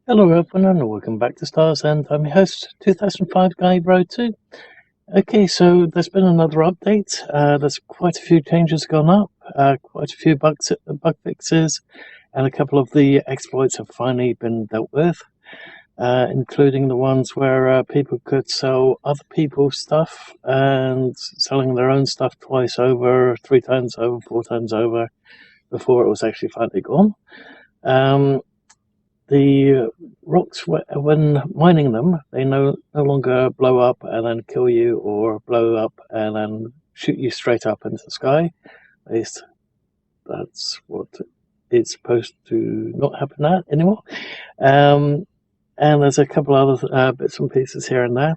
Hello everyone and welcome back to Stars, and I'm your host 2005 Guy Road 2. Okay, so there's been another update. There's quite a few changes gone up, quite a few bug fixes, and a couple of the exploits have finally been dealt with, including the ones where people could sell other people's stuff and selling their own stuff twice over, 3 times over, 4 times over before it was actually finally gone. The rocks, when mining them, they no longer blow up and then kill you, or blow up and then shoot you straight up into the sky. At least that's what is supposed to not happen now anymore. Um, and there's a couple other bits and pieces here and there.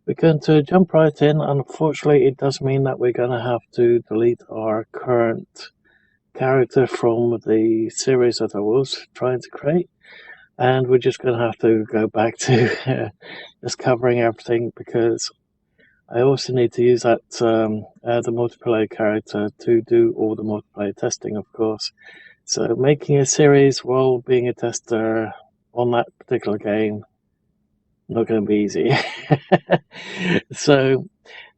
We're going to jump right in. Unfortunately, it does mean that we're going to have to delete our current character from the series that I was trying to create. And we're just going to have to go back to just covering everything, because I also need to use that the multiplayer character to do all the multiplayer testing, of course. So making a series while being a tester on that particular game, not going to be easy. So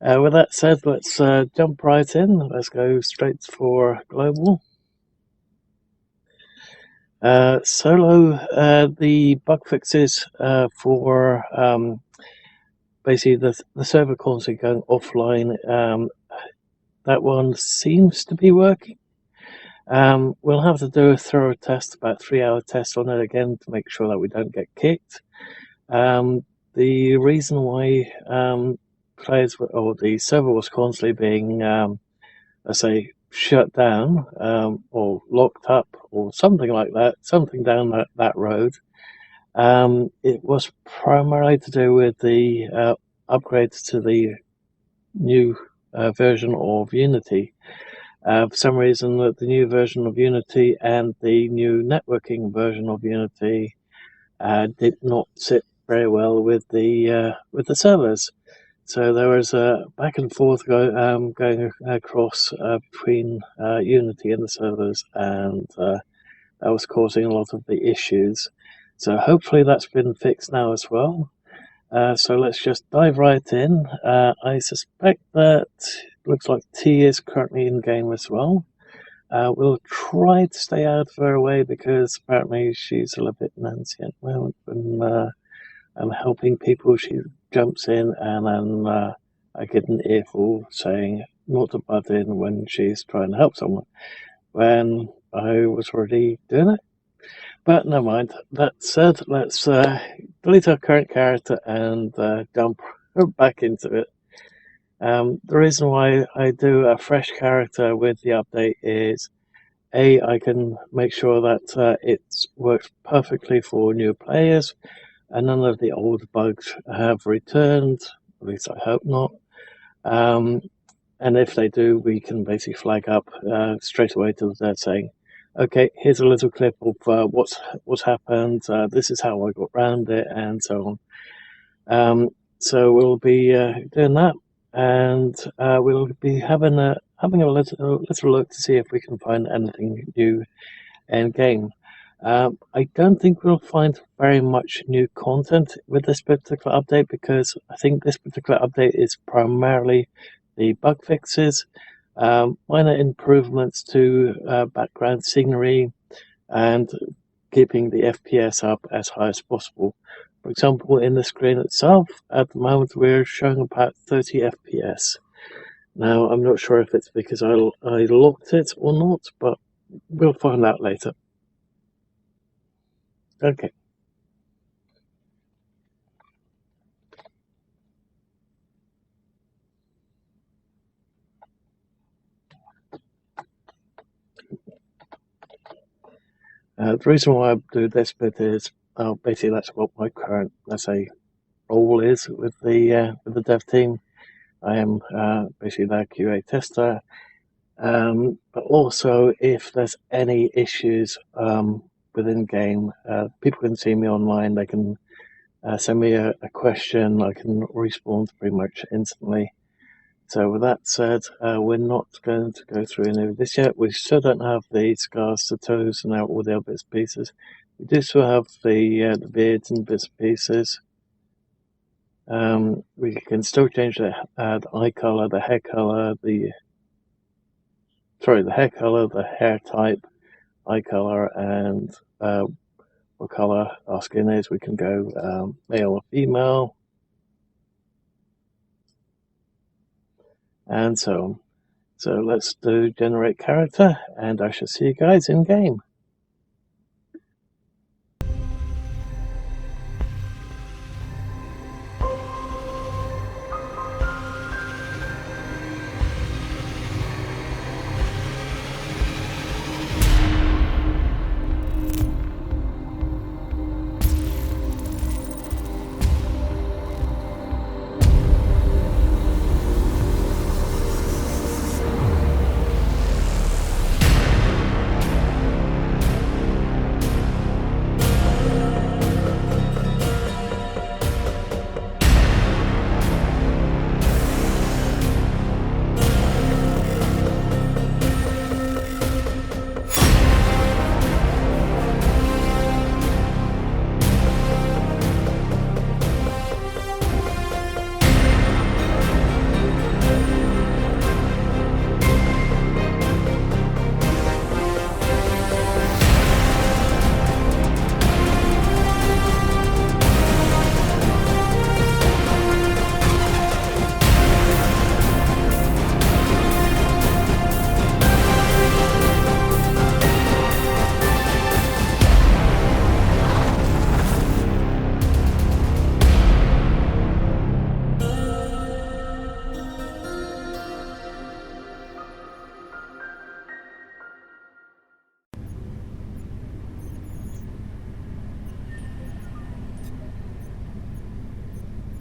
with that said, let's jump right in. Let's go straight for global. Solo, the bug fixes for basically the server constantly going offline. That one seems to be working. We'll have to do a thorough test, about 3 hour test on it again, to make sure that we don't get kicked. The reason why players or the server was constantly being, let's say, shut down or locked up or something like that, something down that road. It was primarily to do with the upgrades to the new version of Unity. For some reason, the new version of Unity and the new networking version of Unity did not sit very well with the servers. So there was a back and forth going across between Unity and the servers, and that was causing a lot of the issues. So hopefully that's been fixed now as well. So let's just dive right in. I suspect that looks like T is currently in game as well. We'll try to stay out of her way, because apparently she's a little bit nancy at the moment. When I'm helping people, she jumps in, and then I get an earful saying not to butt in when she's trying to help someone, when I was already doing it. But never mind. That said, let's delete our current character and jump back into it. The reason why I do a fresh character with the update is, I can make sure that it works perfectly for new players, and none of the old bugs have returned. At least I hope not. And if they do, we can basically flag up straight away to that saying, okay, here's a little clip of what's happened. This is how I got around it, and so on. So we'll be doing that, and we'll be having a little look to see if we can find anything new in game. I don't think we'll find very much new content with this particular update, because I think this particular update is primarily the bug fixes, minor improvements to background scenery, and keeping the FPS up as high as possible. For example, in the screen itself, at the moment we're showing about 30 FPS. Now, I'm not sure if it's because I locked it or not, but we'll find out later. Okay. The reason why I do this bit is basically that's what my current, let's say, role is with the dev team. I am basically their QA tester, but also if there's any issues within game, people can see me online. They can send me a question. I can respond pretty much instantly. So with that said, we're not going to go through any of this yet. We still don't have the scars to toes and all the other bits and pieces. We do still have the beards and bits and pieces. We can still change the eye color, the hair color, the hair color, the hair type, eye color, and what color our skin is. We can go male or female, and so on. So let's do generate character, and I shall see you guys in game.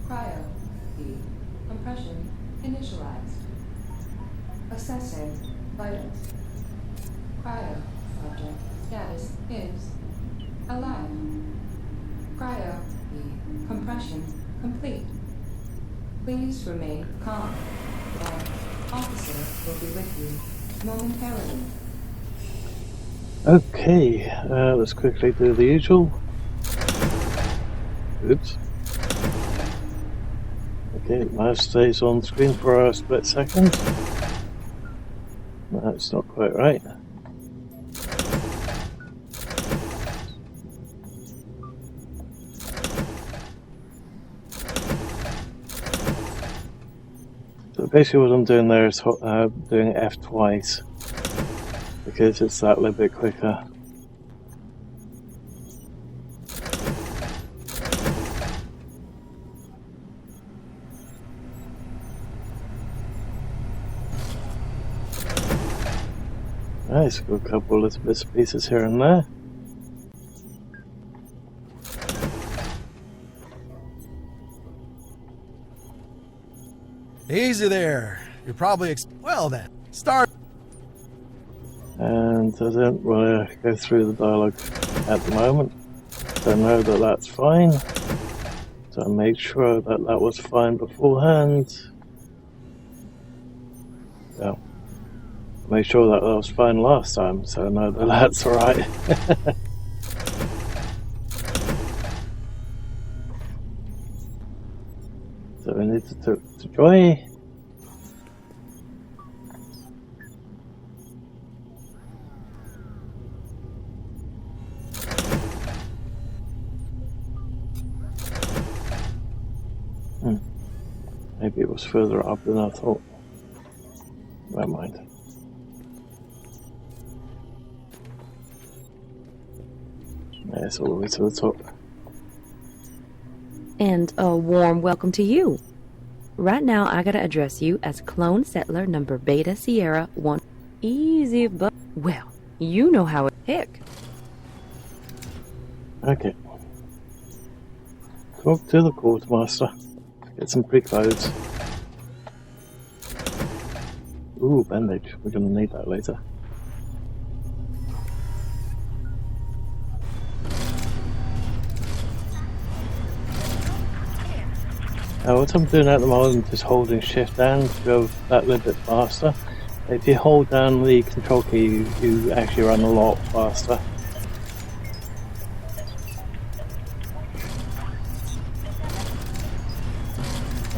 Cryo. Compression initialized. Assessing vitals. Cryo. Subject status is alive. Cryo. Compression complete. Please remain calm. Our officer will be with you momentarily. Okay, let's quickly do the usual. Oops. Okay, mouse stays on screen for a split second. That's not quite right. So basically what I'm doing there is doing F twice, because it's that little bit quicker. Nice, got a couple of little bits and pieces here and there. Easy there. You're probably well then. Start. And I don't want to go through the dialogue at the moment. So I know that that's fine. So I made sure that that was fine beforehand. Yeah. Made sure that that was fine last time, so I know that that's alright. So we need to talk to Joy. Maybe it was further up than I thought. Never mind. Yeah, it's all the way to the top. And a warm welcome to you. Right now, I gotta address you as Clone Settler number Beta Sierra 1. Easy, but well, you know how it. Heck. Okay. Talk to the quartermaster. Get some pre-clothes. Ooh, bandage. We're gonna need that later. What I'm doing at the moment is holding shift down to go that little bit faster. If you hold down the control key, you actually run a lot faster.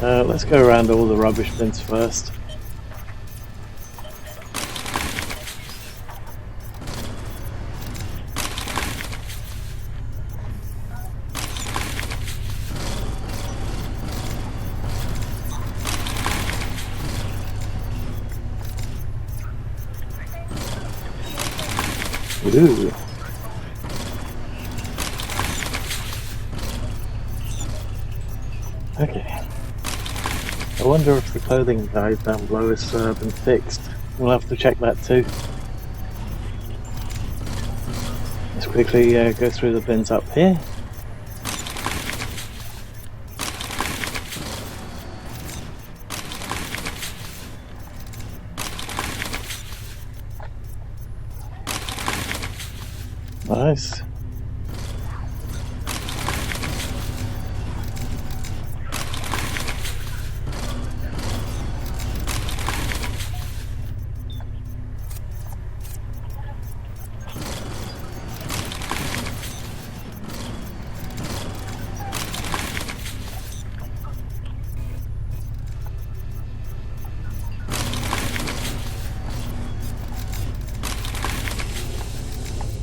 Let's go around all the rubbish bins first. Ooh. Okay. I wonder if the clothing guide down below has been fixed. We'll have to check that too. Let's quickly go through the bins up here. Nice.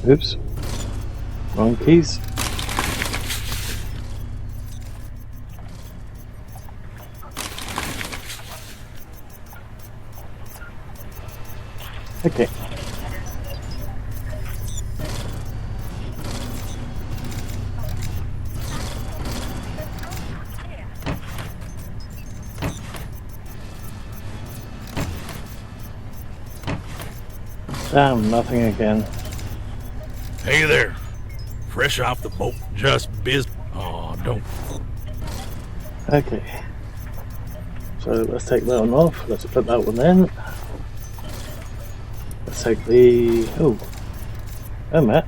Oops. Wrong keys. Okay. Damn, nothing again. Hey there. Fresh off the boat, just biz. Oh, don't. Okay. So let's take that one off. Let's put that one in. Let's take the... Oh. Oh, Matt.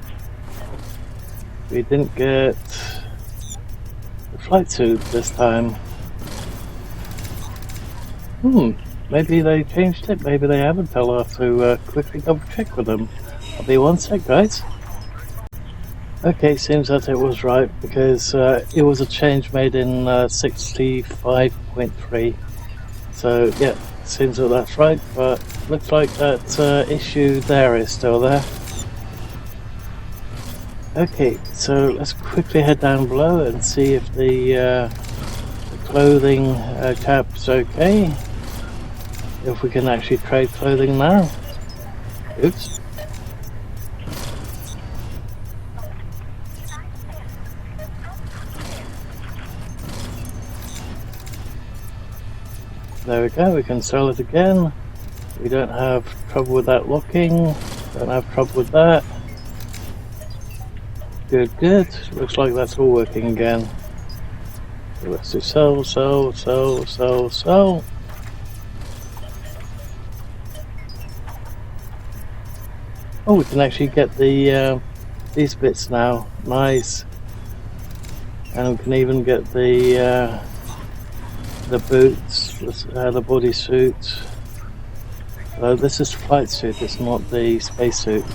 We didn't get the flight suit this time. Maybe they changed it, maybe they haven't. I'll have to quickly double check with them. I'll be one sec, guys. Okay, seems that it was right, because it was a change made in 65.3. So, yeah, seems that that's right, but looks like that issue there is still there. Okay, so let's quickly head down below and see if the clothing cap's okay. If we can actually trade clothing now. Oops. There we go, we can sell it again. We don't have trouble with that locking. Don't have trouble with that. Good, good. Looks like that's all working again. So let's do sell, sell, sell, sell, sell. Oh, we can actually get the these bits now. Nice. And we can even get the boots, the bodysuit. This is flight suit, it's not the spacesuit.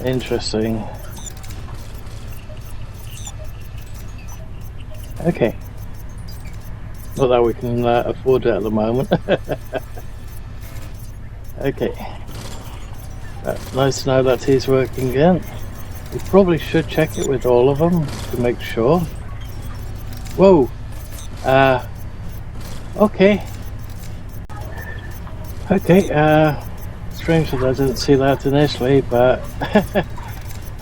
Interesting. Okay. Not that we can afford it at the moment. Okay. Nice to know that he's working again. We probably should check it with all of them to make sure. Whoa. Okay. Okay, strange that I didn't see that initially, but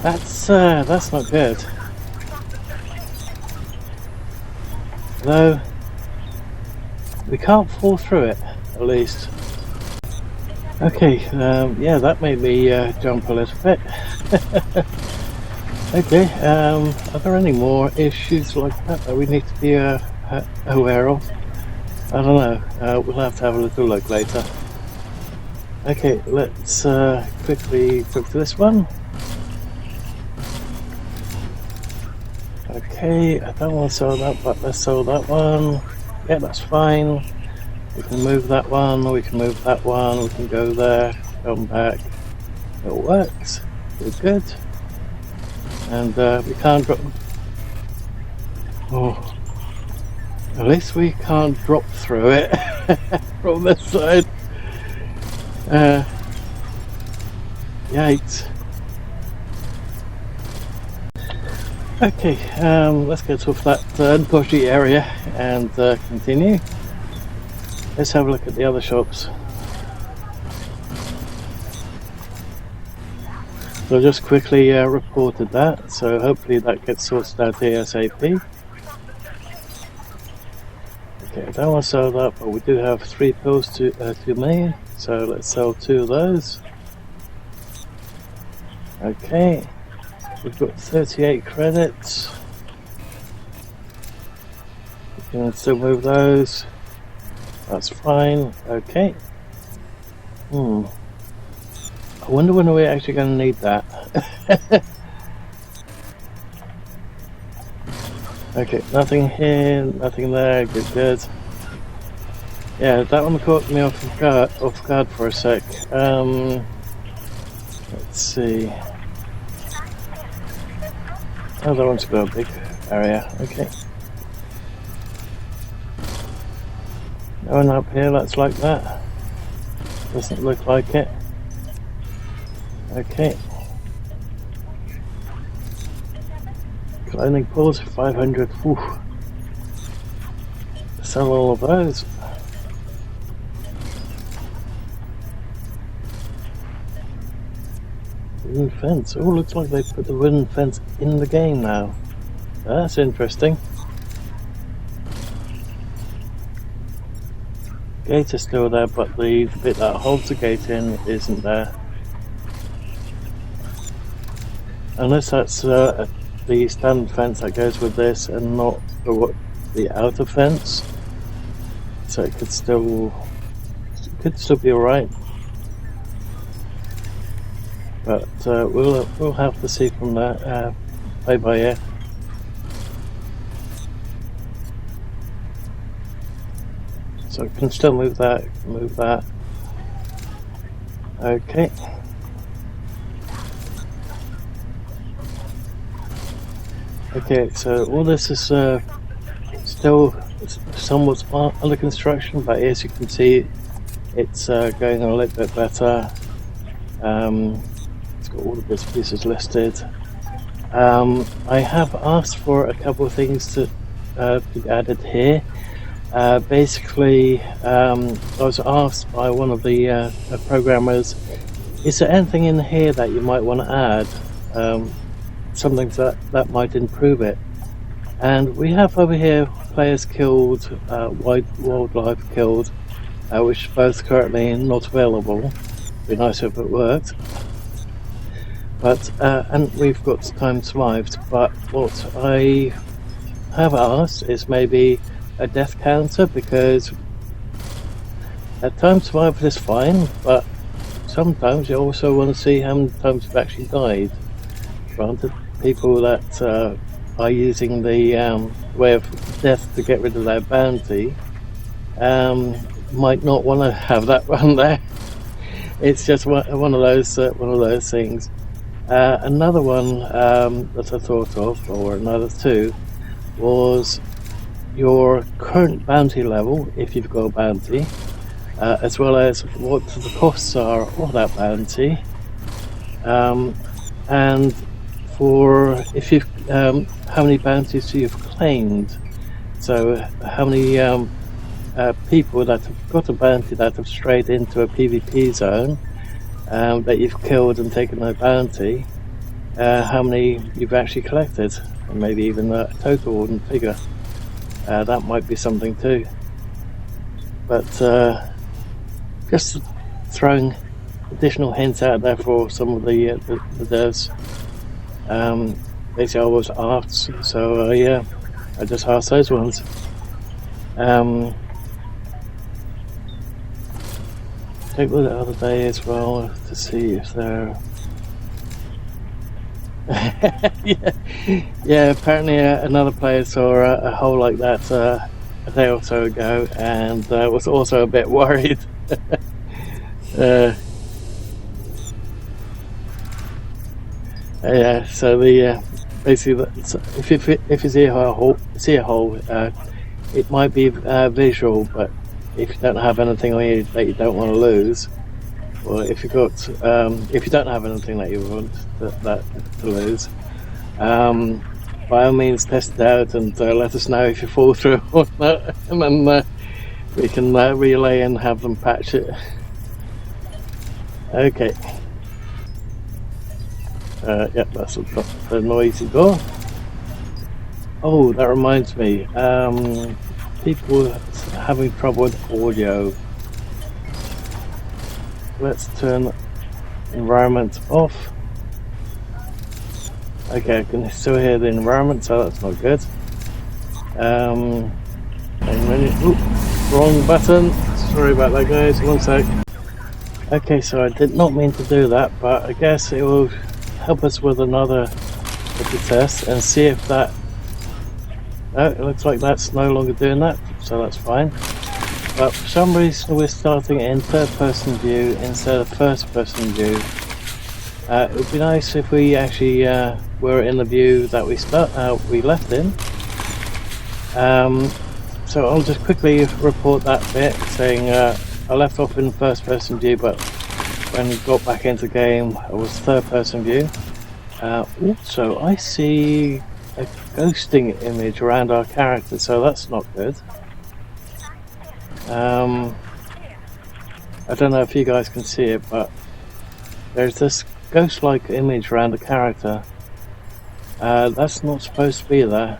that's not good. Though we can't fall through it, at least. Okay, yeah, that made me jump a little bit. Okay, are there any more issues like that we need to be aware of? I don't know, we'll have to have a little look later. Okay, let's quickly look to this one. Okay, I don't want to sell that, but let's sell that one. Yeah, that's fine. We can move that one, we can move that one, we can go there, come back. It works. We're good. And we can't drop. Oh. At least we can't drop through it from this side. Yikes. Okay, let's get off that dodgy area and continue. Let's have a look at the other shops. So I just quickly reported that, so hopefully that gets sorted out ASAP. Okay, I don't want to sell that, but we do have 3 pills to me, so let's sell 2 of those. Okay, we've got 38 credits. We can still move those. That's fine. Okay. I wonder when we're actually going to need that. Okay, nothing here, nothing there. Good. Yeah, that one caught me off guard for a sec. Let's see. Oh, that one's got a big area. Okay. No one up here that's like that. Doesn't look like it. Okay. Cloning pools, 500. Whew. Sell all of those. Wooden fence. Oh, looks like they put the wooden fence in the game now. That's interesting. Gate is still there, but the bit that holds the gate in isn't there. Unless that's the standard fence that goes with this and not the outer fence. So it could still be alright. But we'll have to see from that play by ear. So we can still move that. Okay. Okay, so all this is still somewhat under construction, but as you can see, it's going a little bit better. It's got all the bits and pieces listed. I have asked for a couple of things to be added here. Basically, I was asked by one of the programmers, is there anything in here that you might want to add? Something that might improve it. And we have over here players killed, wildlife killed, which is both currently not available. Be nice if it worked. But and we've got time survived. But what I have asked is maybe a death counter, because time survived is fine, but sometimes you also want to see how many times you've actually died. Granted, people that are using the way of death to get rid of their bounty might not want to have that one there. It's just one of those things. Another one that I thought of, or another two, was your current bounty level, if you've got a bounty, as well as what the costs are of that bounty, and for if you've how many bounties you've claimed. So how many people that have got a bounty that have strayed into a PvP zone that you've killed and taken their bounty, how many you've actually collected, and maybe even a total figure. That might be something too. But just throwing additional hints out there for some of the devs. Basically I was asked, so I just asked those ones. Take a look the other day as well to see if they're yeah, apparently another player saw a hole like that a day or so ago, and was also a bit worried. Yeah, so the basically, if you see a hole, it might be visual, but if you don't have anything on you that you don't want to lose, or if you don't have anything that you want that to lose, by all means test it out and let us know if you fall through or not, and then we can relay and have them patch it. Okay. Yeah, that's the noisy door. Oh, that reminds me. People having trouble with audio. Let's turn environment off. Okay, I can still hear the environment, so that's not good. Wrong button. Sorry about that, guys. 1 sec. Okay, so I did not mean to do that, but I guess it will help us with another little test and see if that. Oh, it looks like that's no longer doing that, so that's fine. But for some reason, we're starting in third-person view instead of first-person view. It would be nice if we actually were in the view that we left in. So I'll just quickly report that bit, saying I left off in first-person view, but when we got back into the game, it was third-person view. Also, I see a ghosting image around our character, so that's not good. I don't know if you guys can see it, but there's this ghost-like image around the character. That's not supposed to be there.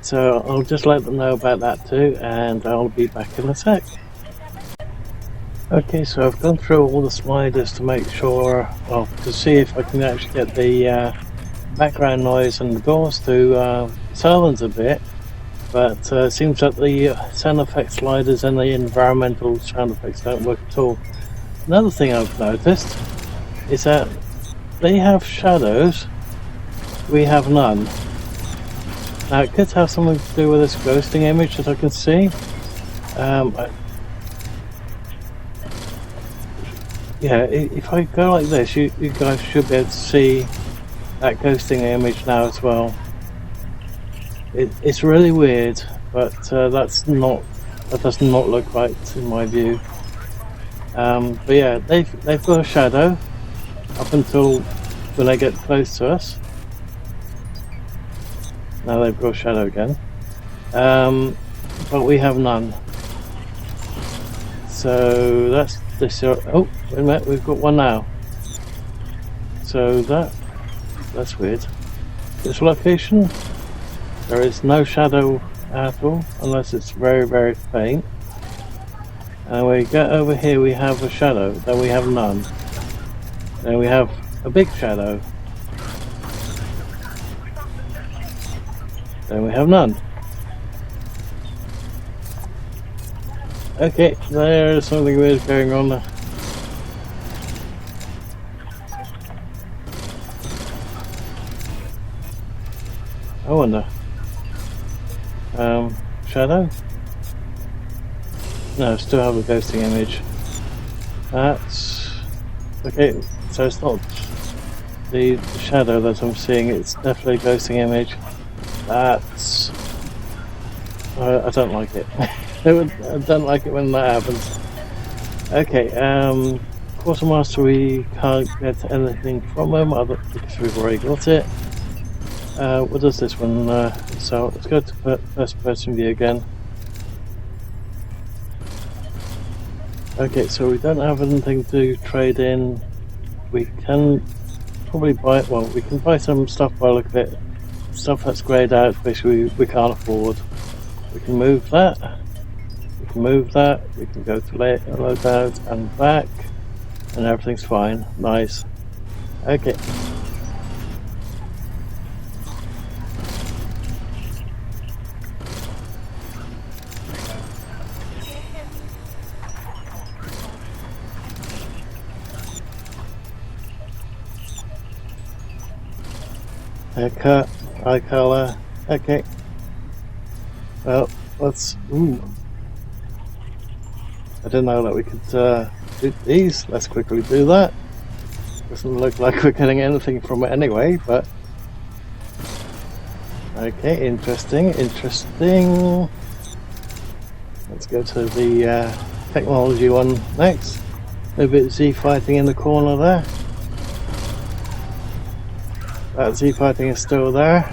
So I'll just let them know about that too, and I'll be back in a sec. Okay, so I've gone through all the sliders to make sure, well, to see if I can actually get the background noise and the doors to silence a bit, but it seems that the sound effect sliders and the environmental sound effects don't work at all. Another thing I've noticed is that they have shadows, we have none. Now it could have something to do with this ghosting image that I can see. Yeah, if I go like this, you guys should be able to see that ghosting image now as well. It's really weird, but that does not look right in my view. But yeah, they've got a shadow up until when they get close to us. Now they've got a shadow again, but we have none. So that's this. Oh, wait a minute, we've got one now. So that's weird. This location, there is no shadow at all, unless it's very, very faint. And we get over here, we have a shadow, then we have none. Then we have a big shadow. Then we have none. Okay, there's something weird going on there. I wonder. Shadow? No, still have a ghosting image. That's okay. So it's not the shadow that I'm seeing. It's definitely a ghosting image. That's I don't like it. I don't like it when that happens. Okay, Quartermaster, we can't get anything from him because we've already got it. What does this one? So let's go to first person view again. Okay, so we don't have anything to trade in. We can probably buy, well, we can buy some stuff by the look of it. Stuff that's greyed out, which we can't afford. We can move that. We can move that. We can go to load out and back, and everything's fine. Nice. Okay. Haircut, eye color, okay. Well, let's. Ooh. I didn't know that we could do these. Let's quickly do that. Doesn't look like we're getting anything from it anyway, but. Okay, interesting, interesting. Let's go to the technology one next. A bit of Z fighting in the corner there. That Z fighting is still there.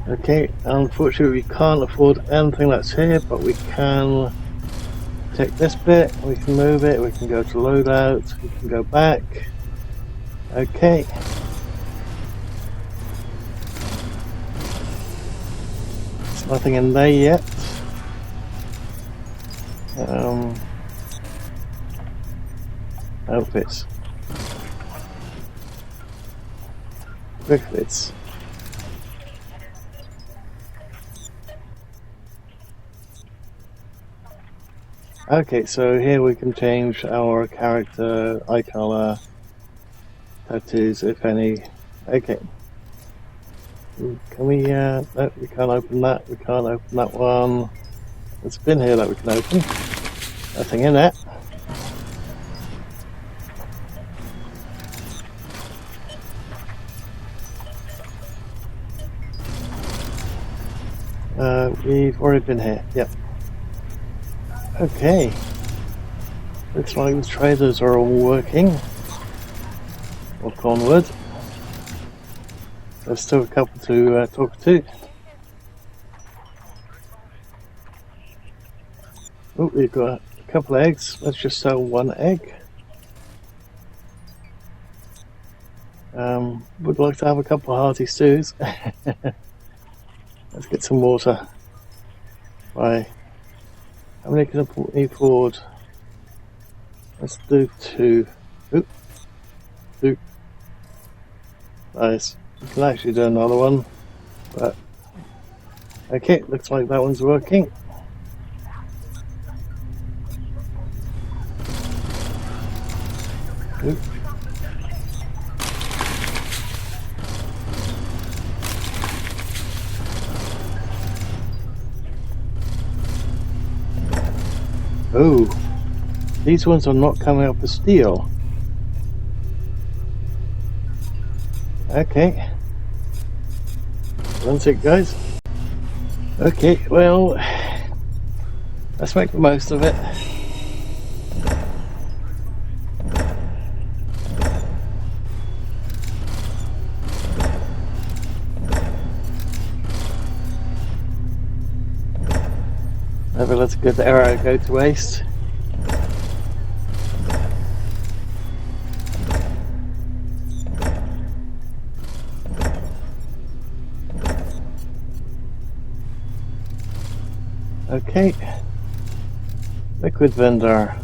Okay, unfortunately we can't afford anything that's here, but we can take this bit, we can move it, we can go to loadout, we can go back. Okay. There's nothing in there yet. Outfits. Quick fits. Okay, so here we can change our character, eye color, tattoos, if any. Okay. Can we, no, we can't open that, we can't open that one. There's a bin here that we can open. Nothing in it. We've already been here, yep. Okay. Looks like the traders are all working. Knock on wood. There's still a couple to talk to. Oh, we've got a couple of eggs. Let's just sell one egg. Would like to have a couple of hearty stews. Let's get some water. Right. How many can I afford? Let's do 2. Oop. 2. Nice. We can actually do another one. But okay, looks like that one's working. Oop. Oh, these ones are not coming up for steel. Okay. That's it, guys. Okay, well, let's make the most of it. Never let a good arrow go to waste. Okay. Liquid vendor.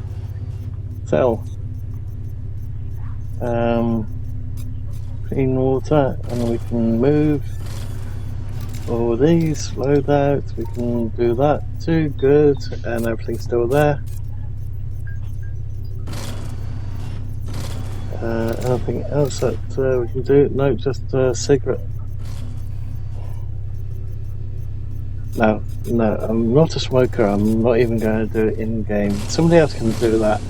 Sell. Clean water, and we can move all these, load out, we can do that too, good, and everything's still there. Anything else that we can do? No, just secret. No, I'm not a smoker, I'm not even going to do it in game. Somebody else can do that.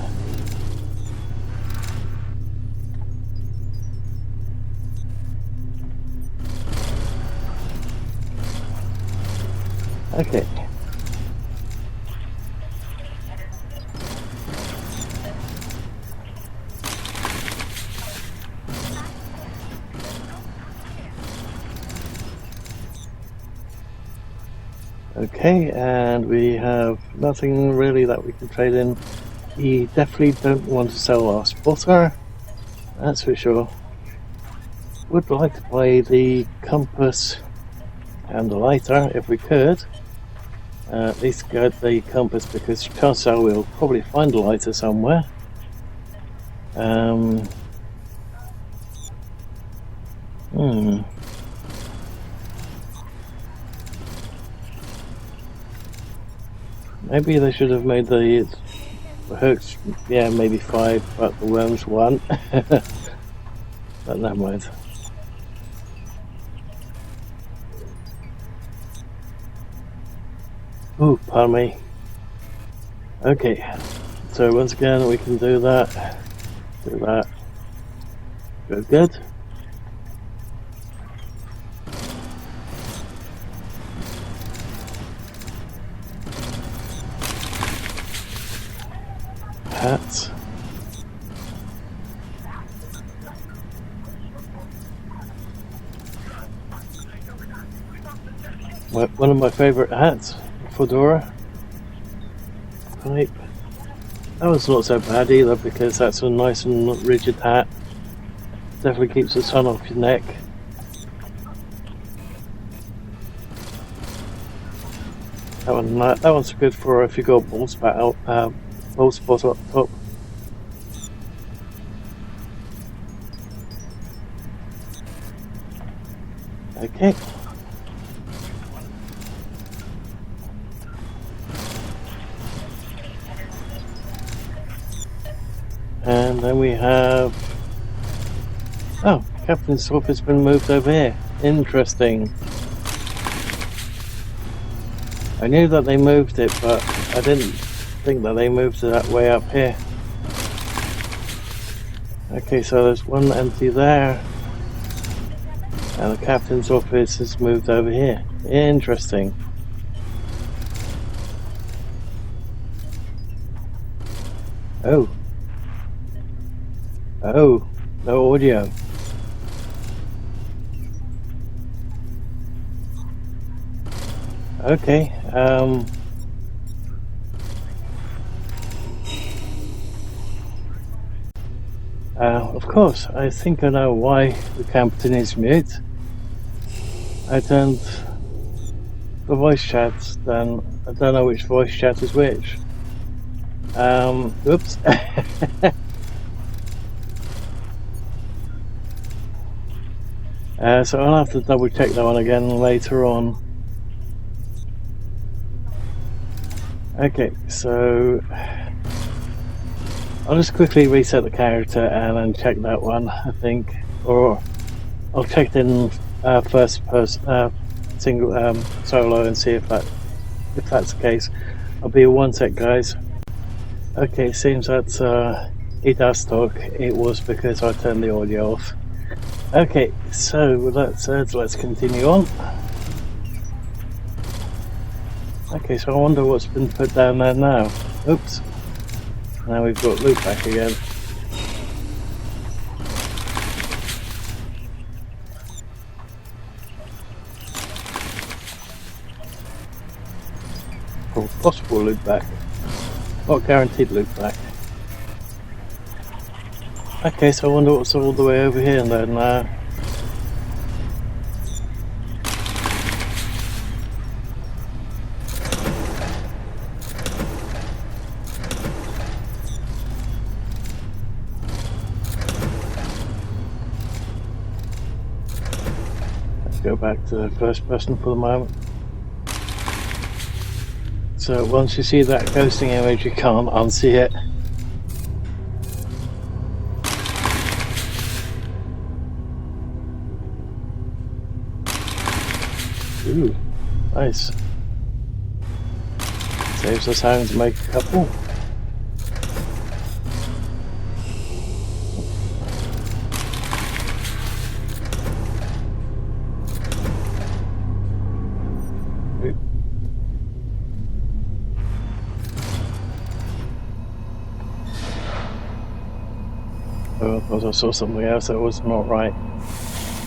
Okay. Okay, and we have nothing really that we can trade in. We definitely don't want to sell our spotter, that's for sure. Would like to buy the compass and the lighter if we could. At least get the compass, because chances are we'll probably find a lighter somewhere. Maybe they should have made the hooks, yeah, maybe 5, but the worms 1. But never mind. Ooh, pardon me. Okay, so once again we can do that. Do that. Good. One of my favourite hats, fedora. Pipe. That was not so bad either because that's a nice and rigid hat. Definitely keeps the sun off your neck. That one's good for if you got a bald spot up top. Okay. And then we have... Oh, Captain's swap has been moved over here. Interesting. I knew that they moved it, but I didn't think that they moved it that way up here. Okay, so there's one empty there. And the captain's office is moved over here. Interesting. Oh. Oh, no audio. Okay, of course, I think I know why the captain is mute. I turned the voice chats, then I don't know which voice chat is which. Oops. So I'll have to double check that one again later on. Okay, so I'll just quickly reset the character and then check that one, I think. Or I'll check it in first person, single solo, and see if that's the case. I'll be a one sec, guys. Okay, seems that it does talk. It was because I turned the audio off. Okay, so with that said, let's continue on. Okay, so I wonder what's been put down there now. Oops. Now we've got loot back again. Or possible loot back. Not guaranteed loot back. Okay, so I wonder what's all the way over here then. Let's go back to the first person for the moment. So once you see that ghosting image, you can't unsee it. Ooh, nice. Saves us having to make a couple. Oh, I thought I saw something else that was not right.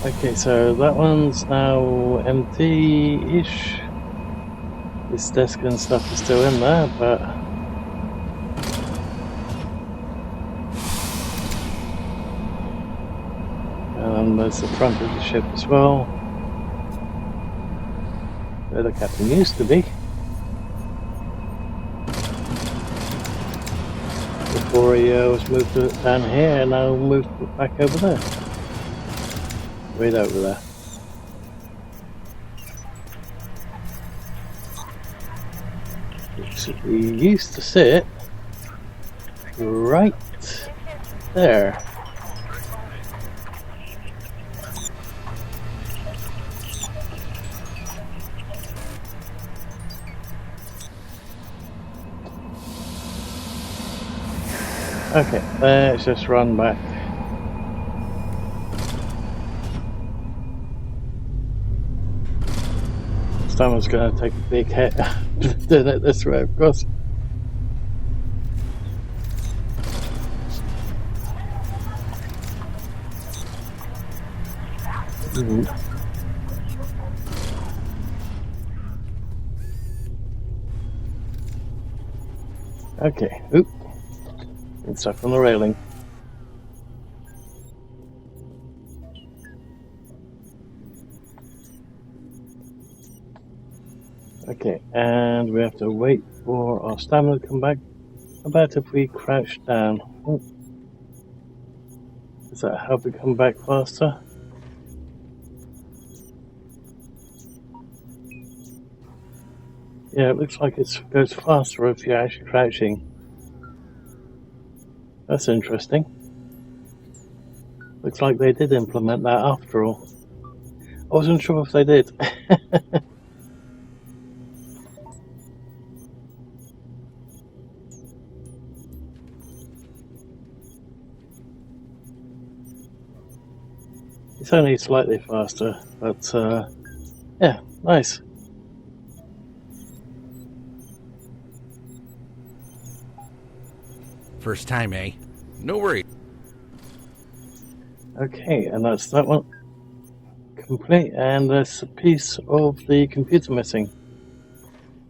Okay, so that one's now empty-ish. This desk and stuff is still in there, but... And there's the front of the ship as well. Where the captain used to be. Before he was moved down here, and now moved back over there. Right over there. We used to sit right there. Okay, let's just run back. This time I was going to take a big hit doing it this way, of course. Okay, oop. It's stuck on the railing. Okay, and we have to wait for our stamina to come back. How about if we crouch down? Oh. Does that help it come back faster? Yeah, it looks like it goes faster if you're actually crouching. That's interesting. Looks like they did implement that after all. I wasn't sure if they did. It's only slightly faster, but yeah, nice. First time, eh? No worries. Okay, and that's that one complete, and there's a piece of the computer missing.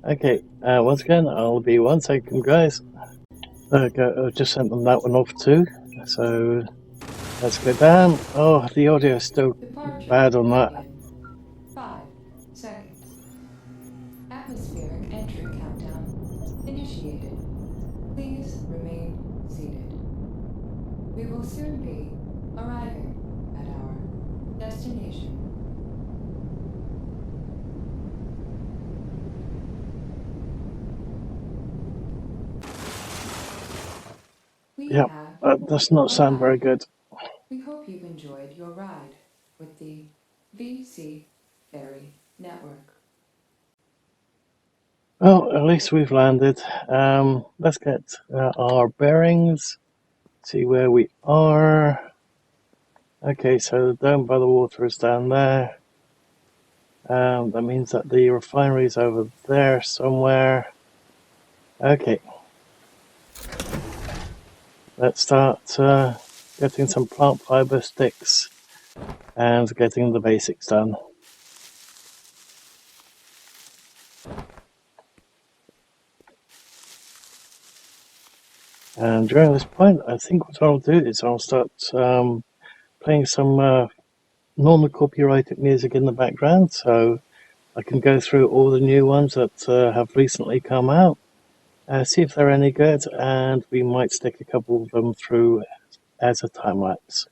Okay, once again, I'll be 1 second, guys. There we go, I just sent them that one off too, so let's go down. Oh, the audio is still Departure bad on that. begin. 5 seconds. Atmospheric entry countdown initiated. Please remain seated. We will soon be arriving at our destination. We Yeah, have that does not sound very good. We hope you've enjoyed your ride with the VC Ferry Network. Well, at least we've landed. Let's get our bearings, see where we are. Okay, so the dome by the water is down there. That means that the refinery is over there somewhere. Okay. Let's start getting some plant fiber sticks and getting the basics done. And during this point, I think what I'll do is I'll start playing some non-copyrighted music in the background, so I can go through all the new ones that have recently come out, see if they're any good, and we might stick a couple of them through as a time lapse.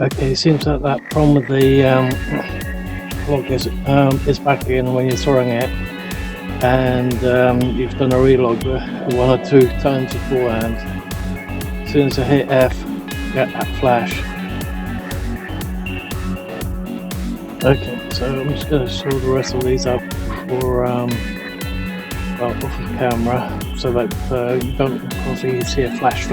Okay, it seems that that problem with the clock is back again when you're throwing it, and you've done a relog one or two times beforehand. As soon as I hit F, get that flash. Okay, so I'm just going to show the rest of these up for well, off of camera, so that you don't obviously see a flash.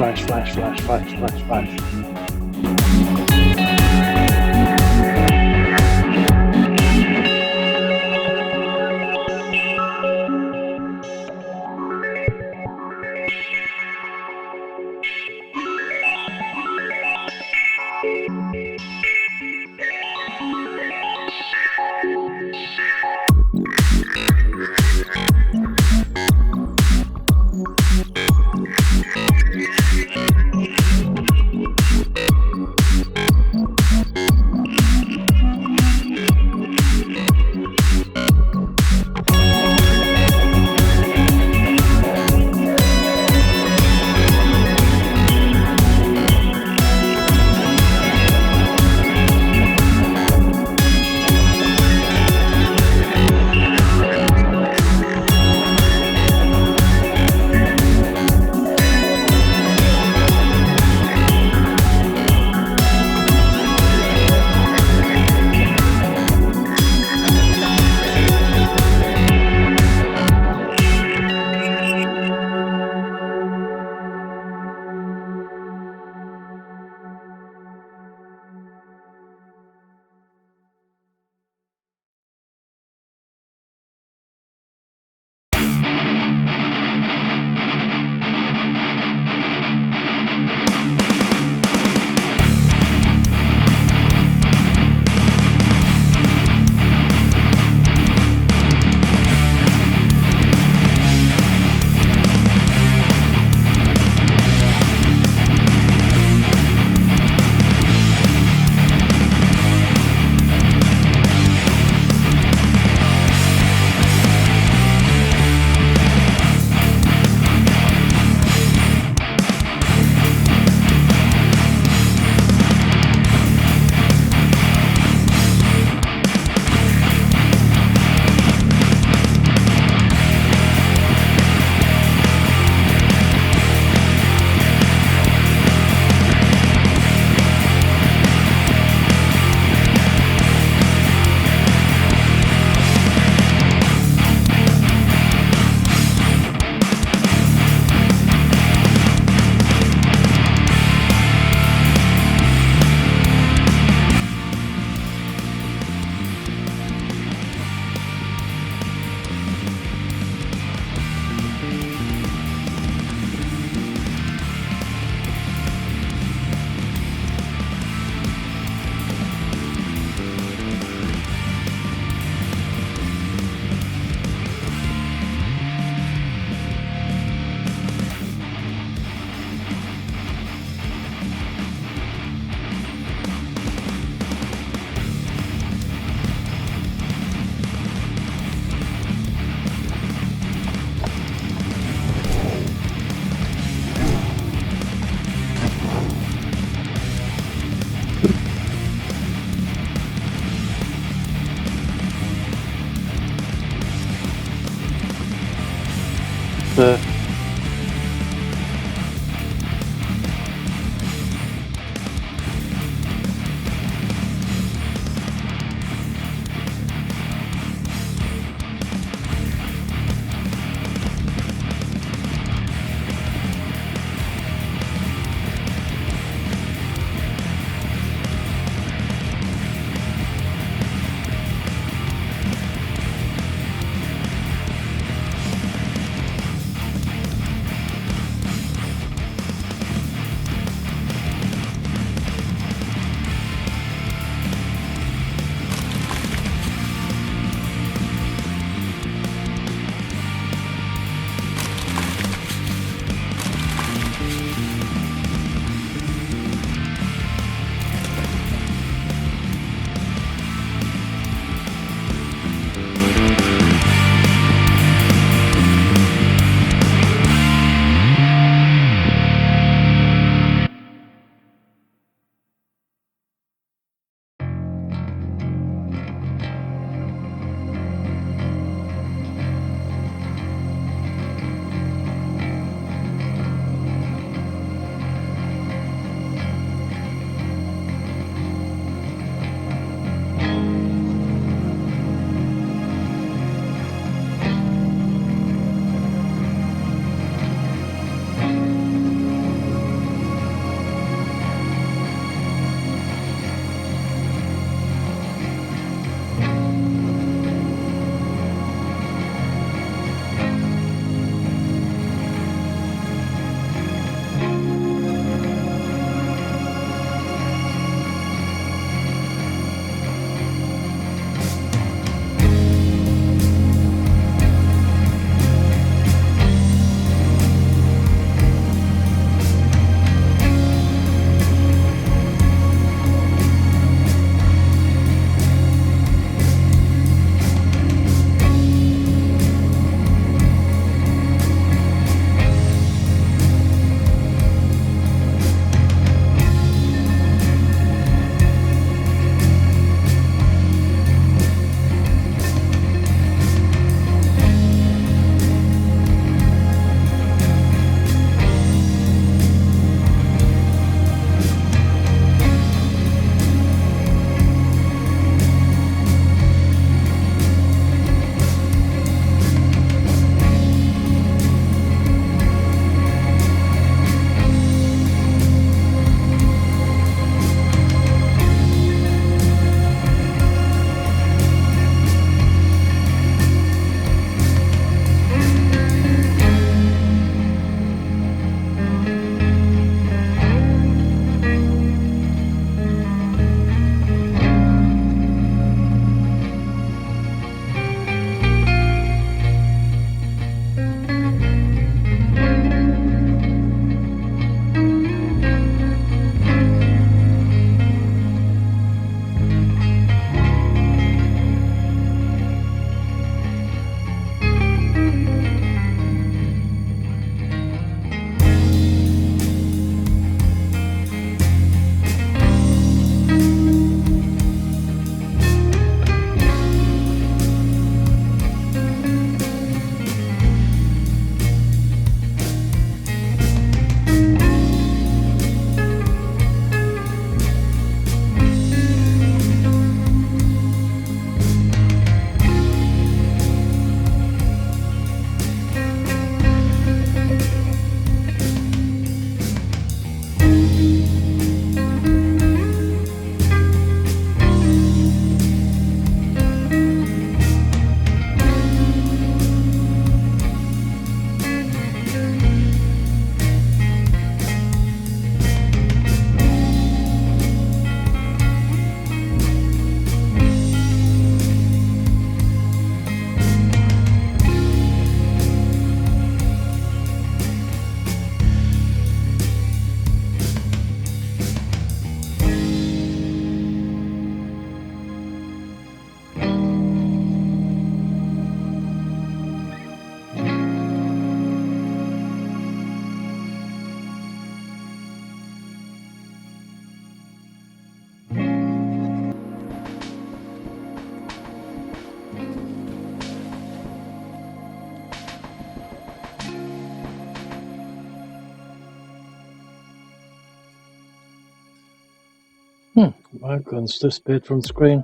My icon's disappeared from the screen.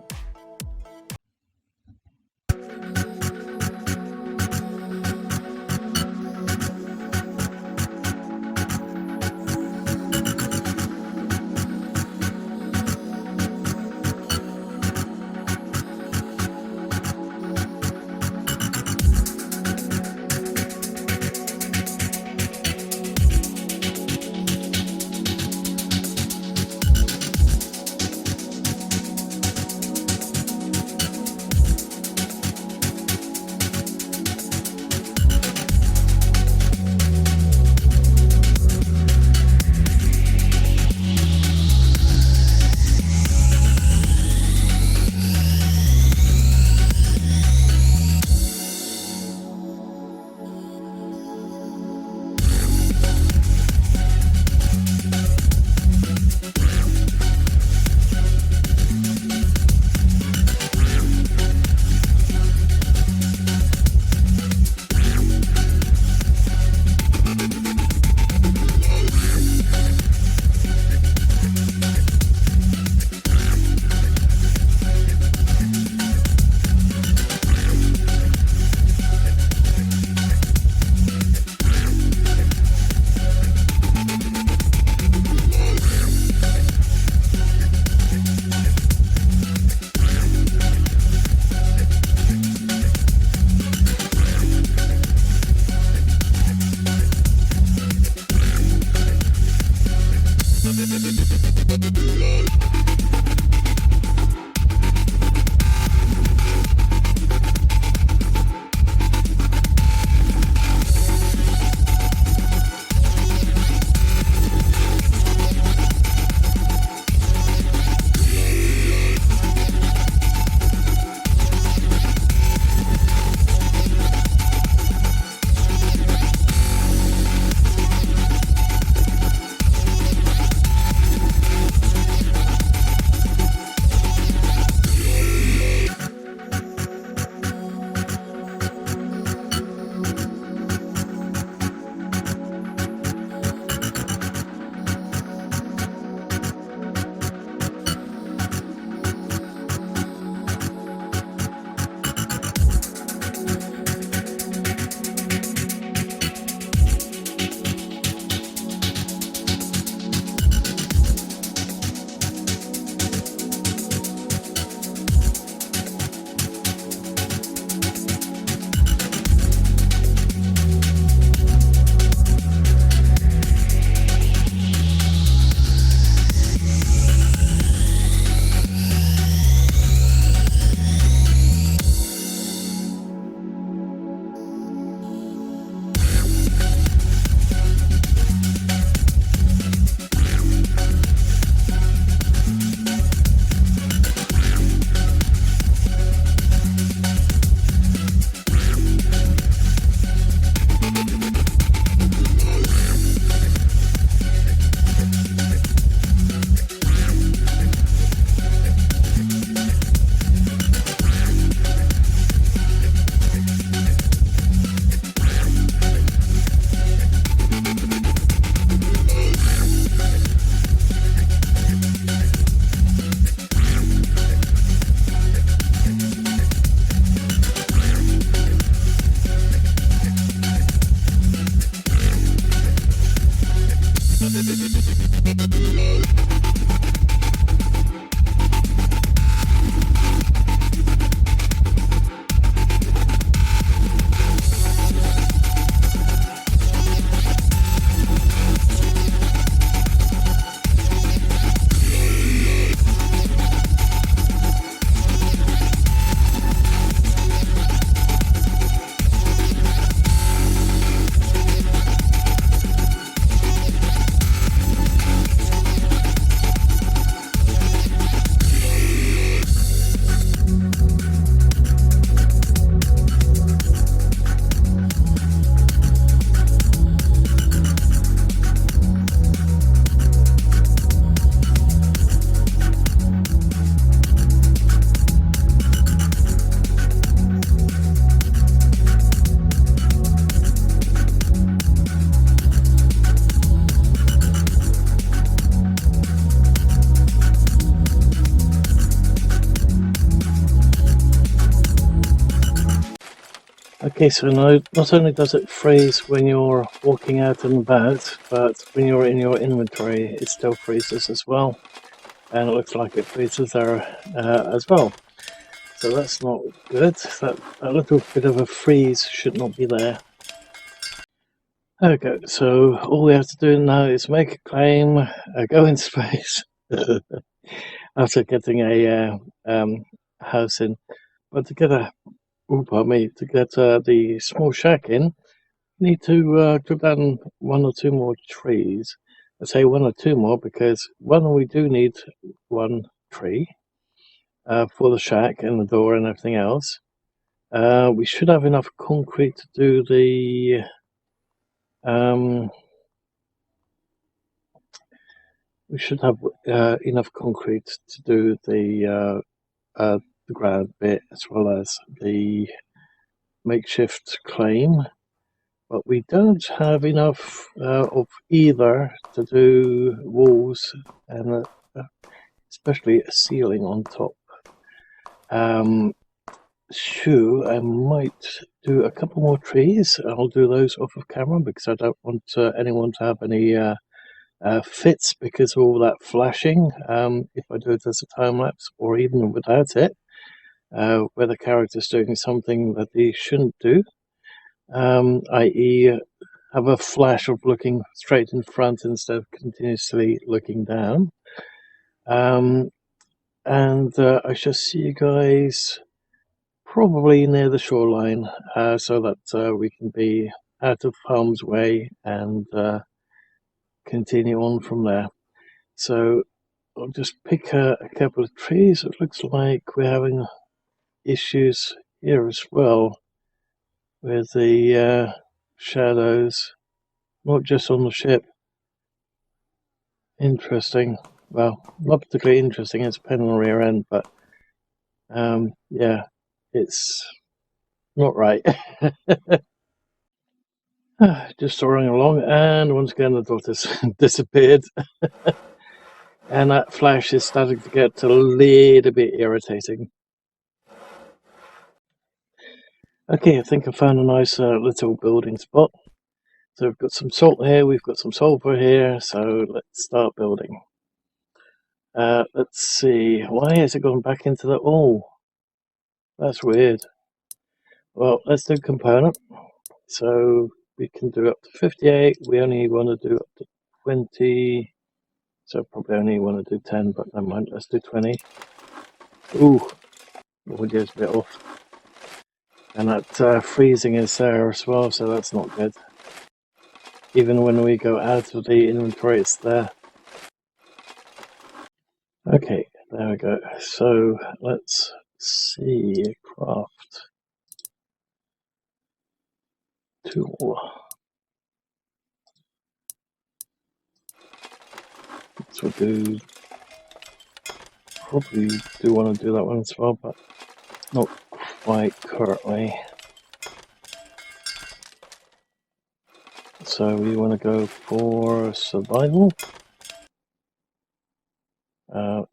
Okay, so not only does it freeze when you're walking out and about, but when you're in your inventory, it still freezes as well. And it looks like it freezes there as well. So that's not good. That little bit of a freeze should not be there. Okay, so all we have to do now is make a claim, go in space, after getting a house in. But to get to get the small shack in, you need to chop down one or two more trees. I say one or two more because one, we do need one tree for the shack and the door and everything else. We should have enough concrete to do the we should have enough concrete to do the ground bit as well as the makeshift claim, but we don't have enough of either to do walls and especially a ceiling on top. Sure, I might do a couple more trees. I'll do those off of camera because I don't want anyone to have any fits because of all that flashing. If I do it as a time lapse or even without it, where the character's doing something that he shouldn't do, i.e., have a flash of looking straight in front instead of continuously looking down. And I shall see you guys probably near the shoreline so that we can be out of harm's way and continue on from there. So I'll just pick a couple of trees. It looks like we're having issues here as well with the shadows, not just on the ship. Interesting. Well, not particularly interesting. It's a pen on the rear end, but yeah, it's not right. Just soaring along, and once again the daughter's disappeared. And that flash is starting to get a little bit irritating. Okay, I think I found a nice little building spot. So we've got some salt here, we've got some sulfur here, so let's start building. Let's see, why has it gone back into the... Oh, that's weird. Well, let's do component. So we can do up to 58, we only want to do up to 20, so probably only want to do 10, but never mind, let's do 20. Ooh, the audio's a bit off. And that freezing is there as well, so that's not good. Even when we go out of the inventory, it's there. Okay, there we go. So let's see, craft tool. So we'll probably do want to do that one as well, but not quite currently. So we want to go for survival.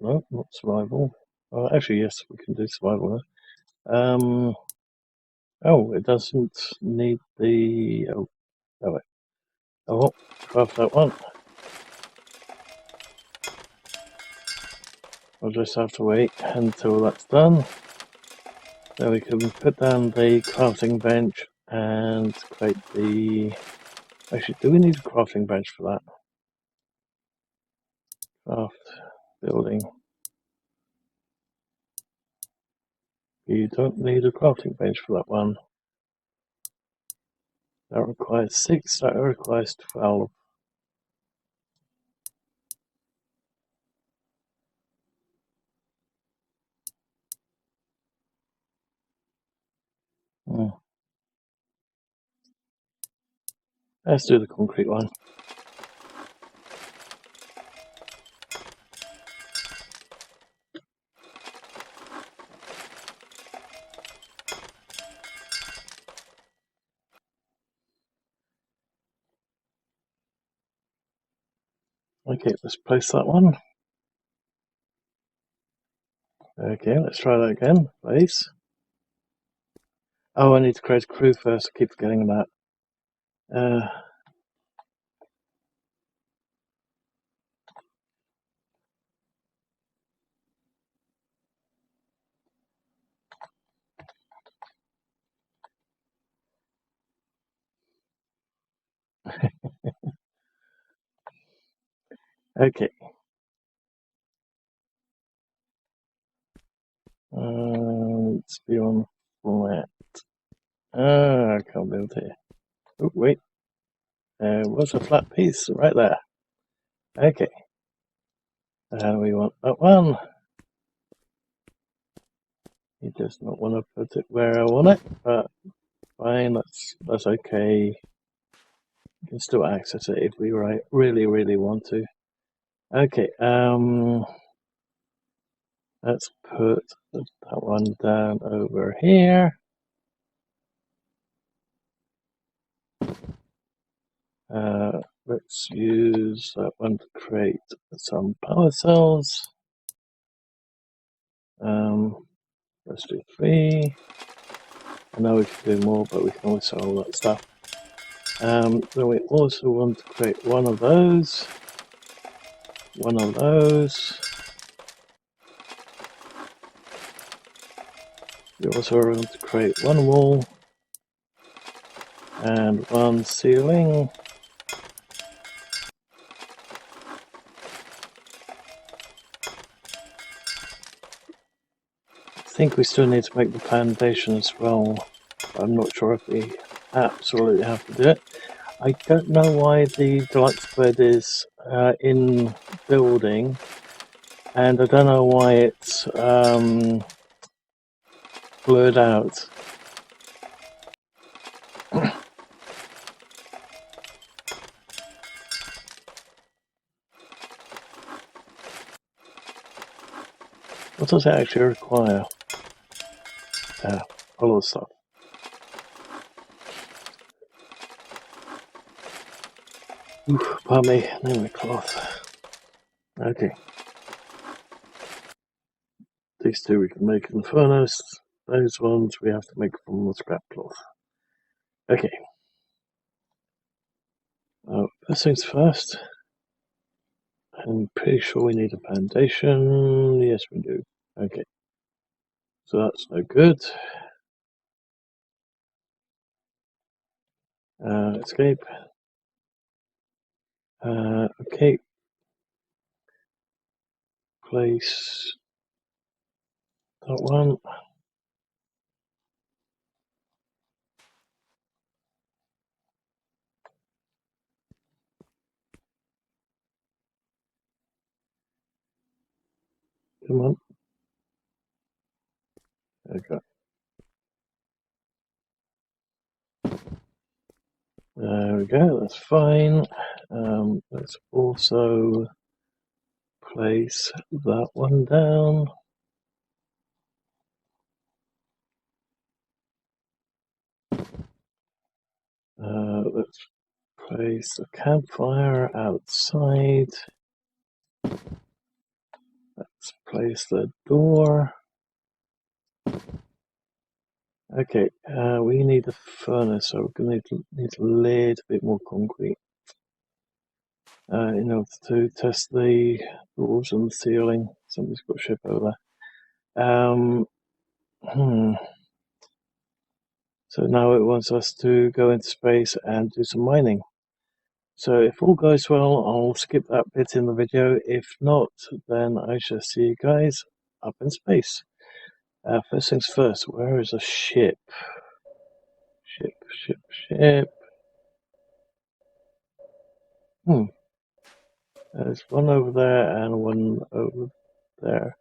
No, not survival. Actually, yes, we can do survival. Oh, it doesn't need the... Oh, wait. Oh, craft that one. I'll just have to wait until that's done. Then we can put down the crafting bench and create the... Actually, do we need a crafting bench for that? Craft building. You don't need a crafting bench for that one. That requires 6, that requires 12. Let's do the concrete one. Okay, let's place that one. Okay, let's try that again. Place. Oh, I need to create a crew first. I keep forgetting about. Okay. Let's be on flat. I can't build here. Oh, wait. There was a flat piece right there. Okay. We want that one. He does not want to put it where I want it, but fine, that's okay. We can still access it if we really want to. Okay, let's put that one down over here. Let's use that one to create some power cells. Let's do 3. I know we can do more, but we can always sell all that stuff. Then we also want to create one of those. One of those. We also want to create one wall and one ceiling. I think we still need to make the foundation as well. I'm not sure if we absolutely have to do it. I don't know why the deluxe bed is in building, and I don't know why it's blurred out. What does it actually require? A lot of stuff. Oof, pardon me, name the cloth. Okay. These two we can make in the furnace. Those ones we have to make from the scrap cloth. Okay. First things first. I'm pretty sure we need a foundation. Yes, we do. Okay. So that's no good. Escape. Okay. Place that one. Come on. Okay. There we go. That's fine. Let's also place that one down. Let's place the campfire outside. Let's place the door. Okay, we need a furnace, so we're going to need a little bit more concrete in order to test the walls and the ceiling. Somebody's got a ship over there. So now it wants us to go into space and do some mining. So if all goes well, I'll skip that bit in the video. If not, then I shall see you guys up in space. First things first, where is a ship? Ship. There's one over there and one over there.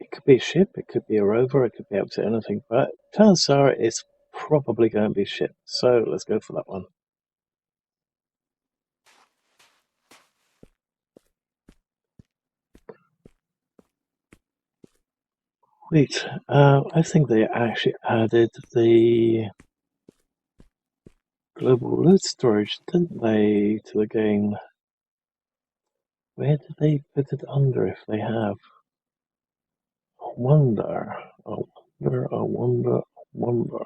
It could be a ship, it could be a rover, it could be absolutely anything, but chances are it's probably going to be a ship. So let's go for that one. Wait, I think they actually added the global loot storage, didn't they, to the game? Where did they put it under if they have? I wonder. Wonder.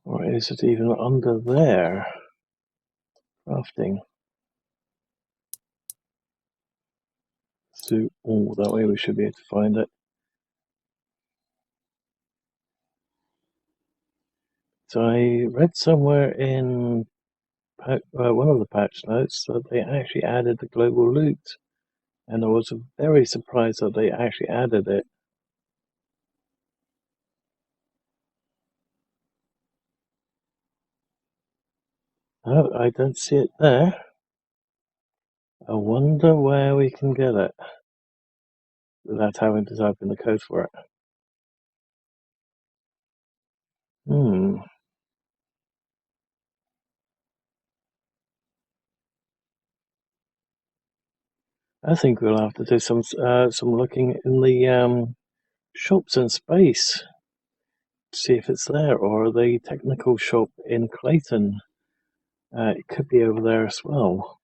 Or is it even under there? Crafting. So, oh, that way we should be able to find it. So I read somewhere in one of the patch notes that they actually added the global loot, and I was very surprised that they actually added it. Oh, I don't see it there. I wonder where we can get it without having to type in the code for it. I think we'll have to do some looking in the shops in space, see if it's there, or the technical shop in Clayton. It could be over there as well.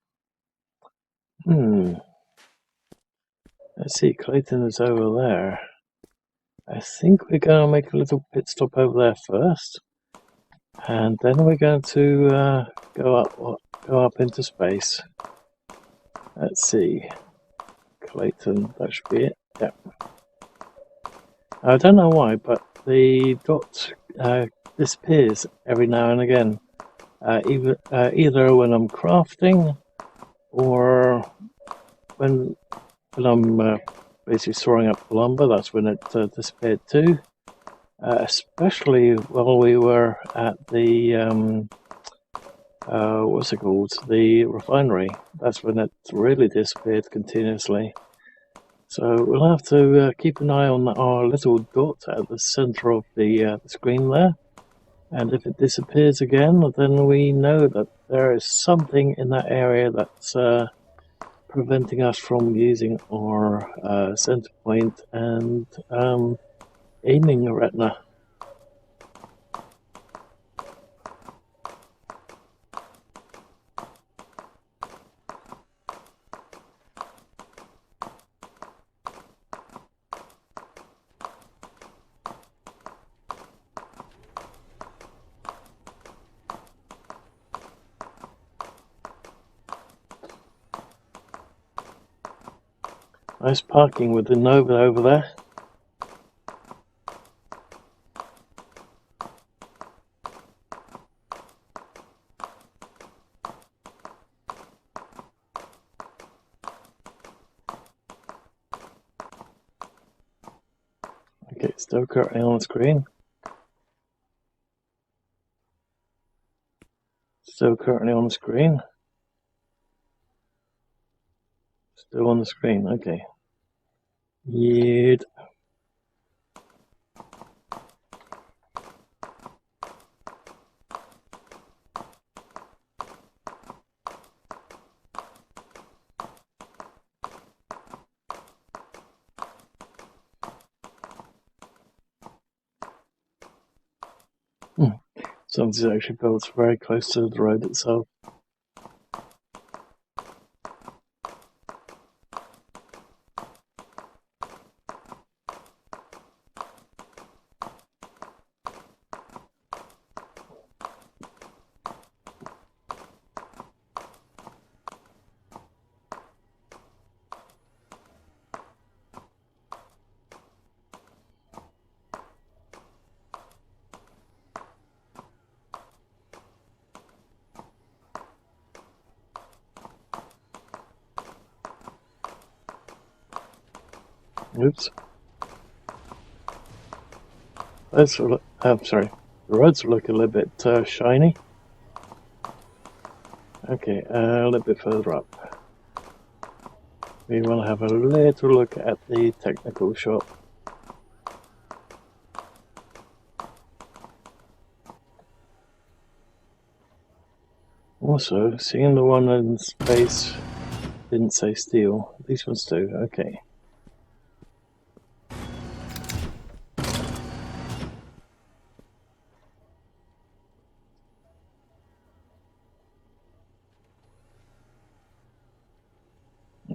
Let's see, Clayton is over there. I think we're going to make a little pit stop over there first, and then we're going to go up into space. Let's see, Clayton, that should be it. Yeah. I don't know why, but the dot disappears every now and again. Either when I'm crafting or when I'm basically storing up lumber. That's when it disappeared too. Especially while we were at the what's it called? The refinery. That's when it really disappeared continuously. So we'll have to keep an eye on our little dot at the center of the screen there. And if it disappears again, then we know that there is something in that area that's preventing us from using our center point and aiming retina. Nice parking with the Nova over there. Okay, still currently on the screen. Still currently on the screen. Still on the screen, okay. Yeah. Something's actually built very close to the road itself. Oops. I'm sorry. The roads look a little bit shiny. Okay, a little bit further up. We want to have a little look at the technical shop. Also, seeing the one in space didn't say steel. These ones do, okay.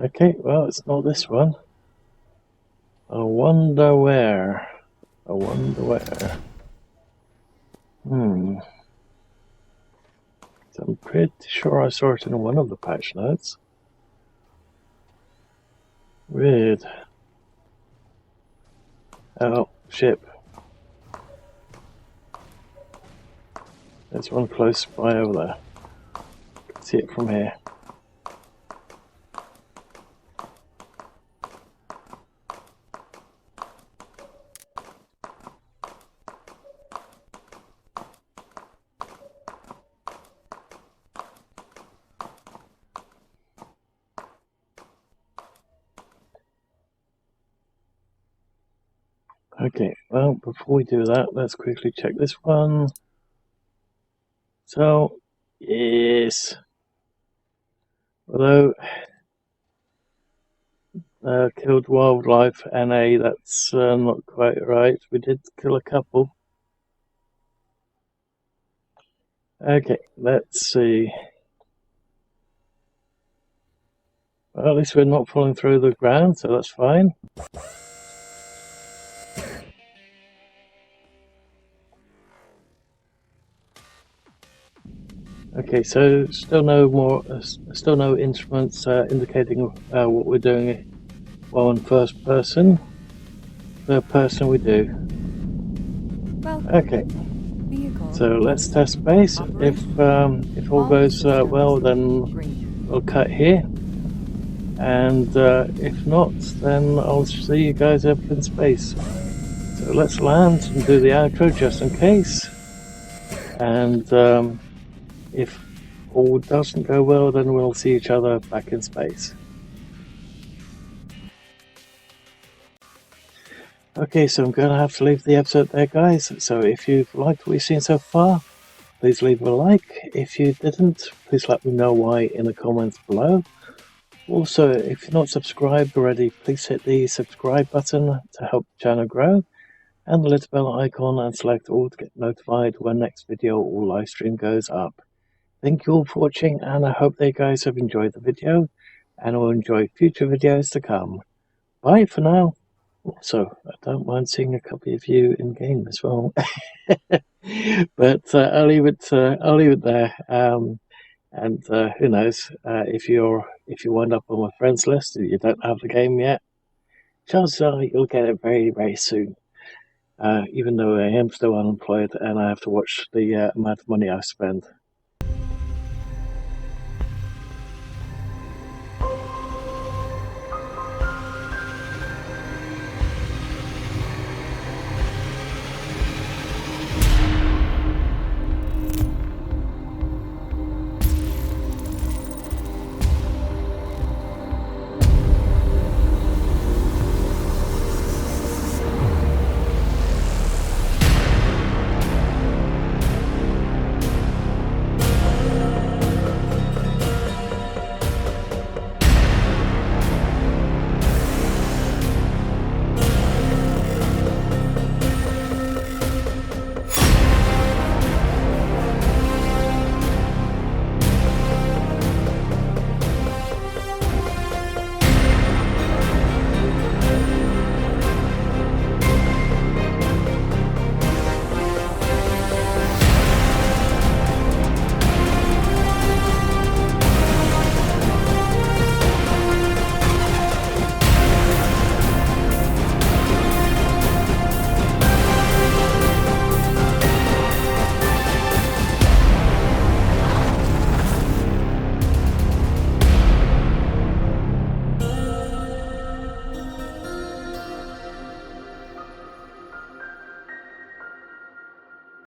Okay, well, it's not this one. I wonder where. I wonder where. So I'm pretty sure I saw it in one of the patch notes. Weird. Oh, ship. There's one close by over there. Can see it from here. Okay, well, before we do that, let's quickly check this one. So, yes. Although, killed wildlife, NA, that's not quite right. We did kill a couple. Okay, let's see. Well, at least we're not falling through the ground, so that's fine. Okay, so still no instruments indicating what we're doing while in first person. Third person we do. Okay, so let's test base. If all goes well, then we'll cut here, and if not, then I'll see you guys up in space. So let's land and do the outro just in case, and if all doesn't go well, then we'll see each other back in space. Okay, so I'm going to have to leave the episode there, guys. So if you've liked what you've seen so far, please leave a like. If you didn't, please let me know why in the comments below. Also, if you're not subscribed already, please hit the subscribe button to help the channel grow, and the little bell icon, and select all to get notified when next video or live stream goes up. Thank you all for watching, and I hope that you guys have enjoyed the video, and will enjoy future videos to come. Bye for now. Also, I don't mind seeing a couple of you in game as well. But I'll leave it there. And who knows? If you wind up on my friends list and you don't have the game yet, chances are you'll get it very, very soon. Even though I am still unemployed and I have to watch the amount of money I spend.